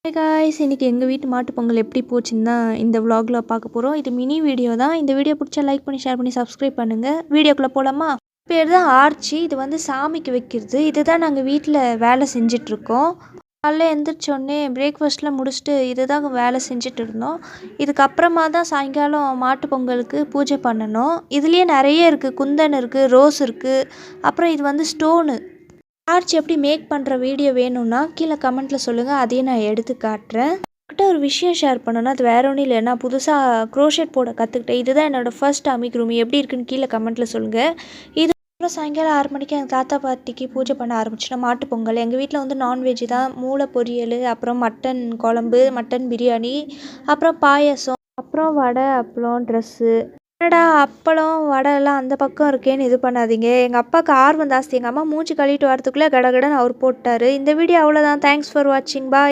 Hi guys, இன்னைக்கு எங்கள் வீட்டு மாட்டுப் பொங்கல் எப்படி போச்சுன்னு தான் இந்த vlogல பார்க்க போகிறோம். இது மினி வீடியோ தான். இந்த வீடியோ பிடிச்சா லைக் பண்ணி ஷேர் பண்ணி சப்ஸ்கிரைப் பண்ணுங்கள். வீடியோக்குள்ளே போகலாமா? பேர் தான் ஆர்ச்சி. இது வந்து சாமிக்கு வைக்கிறது. இதுதான் நாங்கள் வீட்டில் வேலை செஞ்சிட்ருக்கோம். காலைல எழுந்திரிச்சோடனே பிரேக்ஃபாஸ்ட்லாம் முடிச்சுட்டு இதுதான் வேலை செஞ்சுட்டு இருந்தோம். இதுக்கப்புறமா தான் சாயங்காலம் மாட்டுப் பொங்கலுக்கு பூஜை பண்ணணும். இதுலேயே நிறைய இருக்குது. குந்தன் இருக்குது, ரோஸ் இருக்குது, அப்புறம் இது வந்து ஸ்டோனு. ஆர்ச் எப்படி மேக் பண்ணுற வீடியோ வேணும்னா கீழே கமெண்ட்டில் சொல்லுங்கள், அதையும் நான் எடுத்து காட்டுறேன். உங்கள்கிட்ட ஒரு விஷயம் ஷேர் பண்ணணும்னா அது வேற ஒன்றும் இல்லை. நான் புதுசாக க்ரோஷெட் போட கற்றுக்கிட்டேன். இதுதான் என்னோடய ஃபர்ஸ்ட் அமிக்ரூமி. எப்படி இருக்குன்னு கீழே கமெண்ட்டில் சொல்லுங்கள். இது அப்புறம் சாயங்காலம் 6 மணிக்கு எங்கள் தாத்தா பாட்டிக்கு பூஜை பண்ண ஆரம்பிச்சிட்டோம். மாட்டுப் பொங்கல் எங்கள் வீட்டில் வந்து நான்வெஜ் தான். மூளை பொரியல், அப்புறம் மட்டன் குழம்பு, மட்டன் பிரியாணி, அப்புறம் பாயசம், அப்புறம் வடை, அப்பளம், ட்ரெஸ்ஸு. என்னடா அப்பளம் வடை எல்லாம் அந்த பக்கம் இருக்கேன்னு இது பண்ணாதீங்க. எங்கள் அப்பாவுக்கு ஆர்வம் ஜாஸ்தி. எங்கள் அம்மா மூஞ்சி கழுவிட்டு வரதுக்குள்ளே கடகடன்னு அவர் போட்டார். இந்த வீடியோ அவ்வளோதான். தேங்க்ஸ் ஃபார் வாட்சிங். பாய்.